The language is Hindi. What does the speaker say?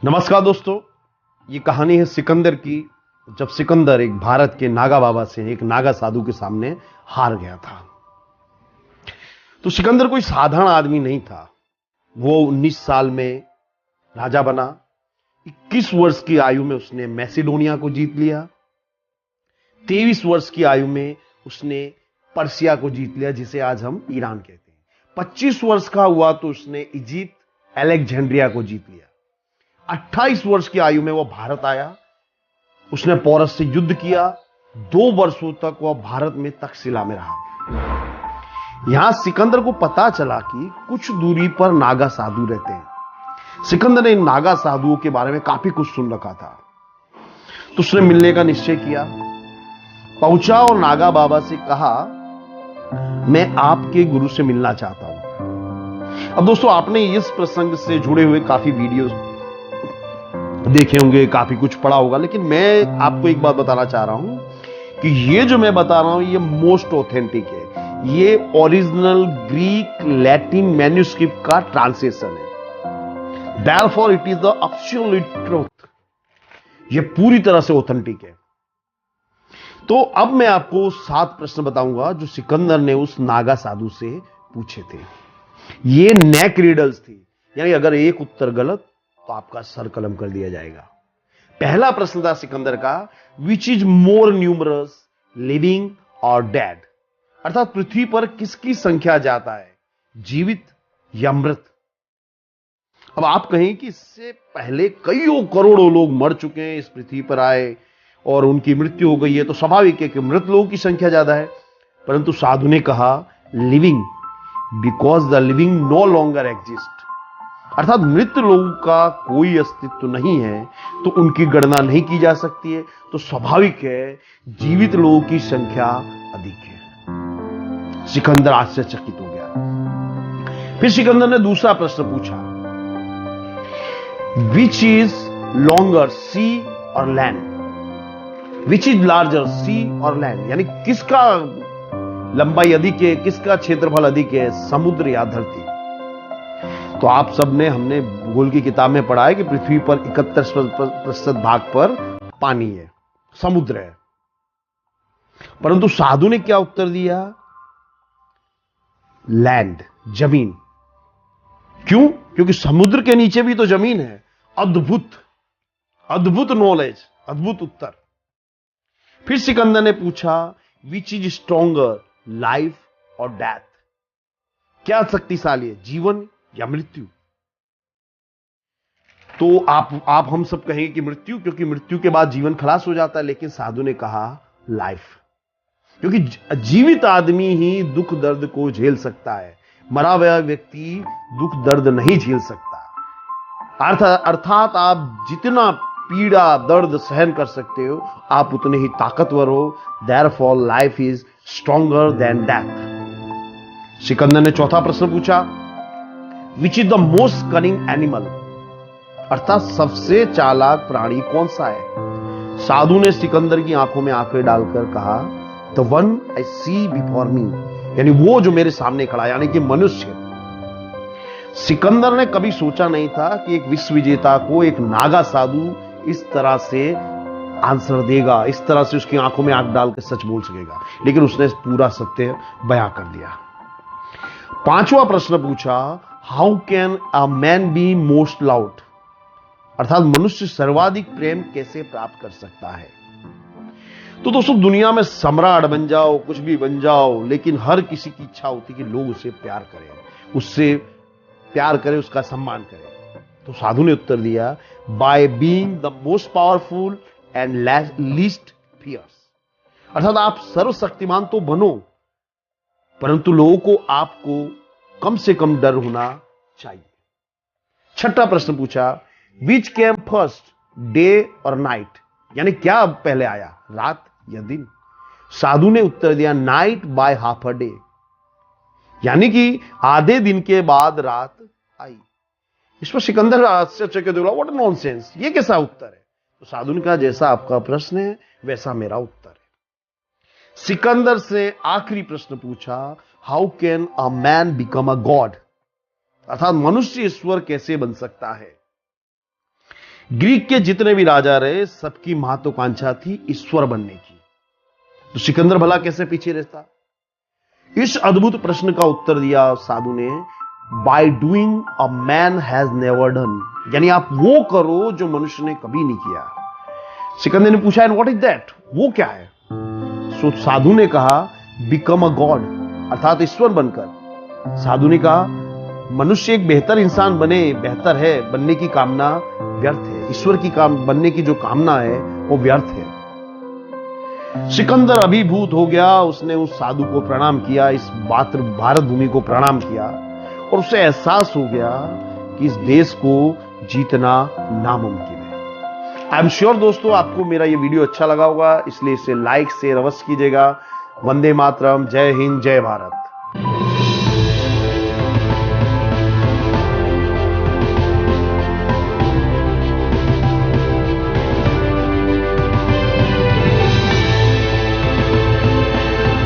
नमस्कार दोस्तों, ये कहानी है सिकंदर की। जब सिकंदर एक भारत के नागा बाबा से एक नागा साधु के सामने हार गया था। तो सिकंदर कोई साधारण आदमी नहीं था। वो 19 साल में राजा बना। 21 वर्ष की आयु में उसने मैसिडोनिया को जीत लिया। 23 वर्ष की आयु में उसने पर्सिया को जीत लिया, जिसे आज हम ईरान कहते हैं। 25 वर्ष का हुआ तो उसने इजिप्ट, अलेक्जेंड्रिया को जीत लिया। 28 वर्ष की आयु में वह भारत आया। उसने पौरस से युद्ध किया। 2 वर्षों तक वह भारत में तक्षशिला में रहा। यहां सिकंदर को पता चला कि कुछ दूरी पर नागा साधु रहते हैं। सिकंदर ने इन नागा साधुओं के बारे में काफी कुछ सुन रखा था, तो उसने मिलने का निश्चय किया। पहुंचा और नागा बाबा से कहा, मैं आपके गुरु से मिलना चाहता हूं। अब दोस्तों, आपने इस प्रसंग से जुड़े हुए काफी वीडियोस देखे होंगे, काफी कुछ पढ़ा होगा, लेकिन मैं आपको एक बात बताना चाह रहा हूं कि ये जो मैं बता रहा हूं ये मोस्ट ऑथेंटिक है। ये ओरिजिनल ग्रीक लैटिन मैन्युस्क्रिप्ट का ट्रांसलेशन है। Therefore it is the absolute truth. ये पूरी तरह से ऑथेंटिक है। तो अब मैं आपको 7 प्रश्न बताऊंगा जो सिकंदर ने उस नागा साधु से पूछे थे। ये नेक रिडल्स थी, यानी अगर एक उत्तर गलत तो आपका सर कलम कर दिया जाएगा। पहला प्रश्न था सिकंदर का, which is more numerous, living और डेड? अर्थात पृथ्वी पर किसकी संख्या ज्यादा है, जीवित या मृत? अब आप कहें कि इससे पहले कईयों करोड़ों लोग मर चुके हैं, इस पृथ्वी पर आए और उनकी मृत्यु हो गई है, तो स्वाभाविक है कि मृत लोगों की संख्या ज्यादा है। परंतु साधु ने कहा living, because the living no longer exist. अर्थात मृत लोगों का कोई अस्तित्व नहीं है, तो उनकी गणना नहीं की जा सकती है, तो स्वाभाविक है जीवित लोगों की संख्या अधिक है। सिकंदर आश्चर्यचकित हो गया। फिर सिकंदर ने दूसरा प्रश्न पूछा, विच इज लॉन्गर, सी और लैंड? विच इज लार्जर, सी और लैंड? यानी किसका लंबाई अधिक है, किसका क्षेत्रफल अधिक है, समुद्र या धरती? तो आप सब ने, हमने भूगोल की किताब में पढ़ा है कि पृथ्वी पर 71% भाग पर पानी है, समुद्र है। परंतु साधु ने क्या उत्तर दिया? लैंड, जमीन। क्यों? क्योंकि समुद्र के नीचे भी तो जमीन है। अद्भुत, अद्भुत नॉलेज, अद्भुत उत्तर। फिर सिकंदर ने पूछा, विच इज स्ट्रॉन्गर, लाइफ और डेथ? क्या शक्तिशाली है, जीवन या मृत्यु? तो आप हम सब कहेंगे कि मृत्यु, क्योंकि मृत्यु के बाद जीवन खलास हो जाता है। लेकिन साधु ने कहा लाइफ, क्योंकि जीवित आदमी ही दुख दर्द को झेल सकता है, मरा हुआ व्यक्ति दुख दर्द नहीं झेल सकता। अर्थात आप जितना पीड़ा दर्द सहन कर सकते हो, आप उतने ही ताकतवर हो। Therefore life is stronger than death. Sikandar ने चौथा प्रश्न पूछा, which is the most cunning animal? अर्थात सबसे चालाक प्राणी कौन सा है? साधु ने सिकंदर की आंखों में आंखें डालकर कहा, the one I see before me, यानी वो जो मेरे सामने खड़ा, यानी कि मनुष्य। सिकंदर ने कभी सोचा नहीं था कि एक विश्व विजेता को एक नागा साधु इस तरह से आंसर देगा, इस तरह से उसकी आंखों में आंख डालकर सच बोल सकेगा। लेकिन उसने पूरा सत्य बयां कर दिया। पांचवा प्रश्न पूछा, how can a man be most loud? अर्थात मनुष्य सर्वाधिक प्रेम कैसे प्राप्त कर सकता है? तो दोस्तों, दुनिया में सम्राट बन जाओ, कुछ भी बन जाओ, लेकिन हर किसी की इच्छा होती है कि लोग उसे प्यार करें, उससे प्यार करें, उसका सम्मान करें। तो साधु ने उत्तर दिया, by being the most powerful and least fears. अर्थात आप सर्वशक्तिमान तो बनो, परंतु लोगों को आपको कम से कम डर होना चाहिए। छठा प्रश्न पूछा, विच केम फर्स्ट, डे और नाइट? यानी क्या पहले आया, रात या दिन? साधु ने उत्तर दिया, night by half a day, यानी कि आधे दिन के बाद रात आई। इस पर सिकंदर आश्चर्यचकित हो गया, व्हाट नॉनसेंस, ये कैसा उत्तर है? तो साधु ने कहा, जैसा आपका प्रश्न है वैसा मेरा उत्तर है। सिकंदर से आखिरी प्रश्न पूछा, how can a man become a God? अर्थात मनुष्य ईश्वर कैसे बन सकता है? ग्रीक के जितने भी राजा रहे, सबकी महत्वाकांक्षा थी ईश्वर बनने की। तो सिकंदर भला कैसे पीछे रहता? इस अद्भुत प्रश्न का उत्तर दिया साधु ने, by doing a man has never done, यानी आप वो करो जो मनुष्य ने कभी नहीं किया। सिकंदर ने पूछा, एंड व्हाट इज दैट, वो क्या है? सो साधु ने कहा, बिकम अ गॉड, अर्थात ईश्वर बनकर। साधु ने कहा, मनुष्य एक बेहतर इंसान बने, बेहतर है बनने की कामना व्यर्थ है। ईश्वर की बनने की जो कामना है वो व्यर्थ है। सिकंदर अभिभूत हो गया, उसने उस साधु को प्रणाम किया, इस भारत भूमि को प्रणाम किया, और उसे एहसास हो गया कि इस देश को जीतना नामुमकिन है। आई एम श्योर दोस्तों आपको मेरा ये वीडियो अच्छा लगा होगा, इसलिए इसे लाइक शेयर अवश्य कीजिएगा। वंदे मातरम, जय हिंद, जय भारत।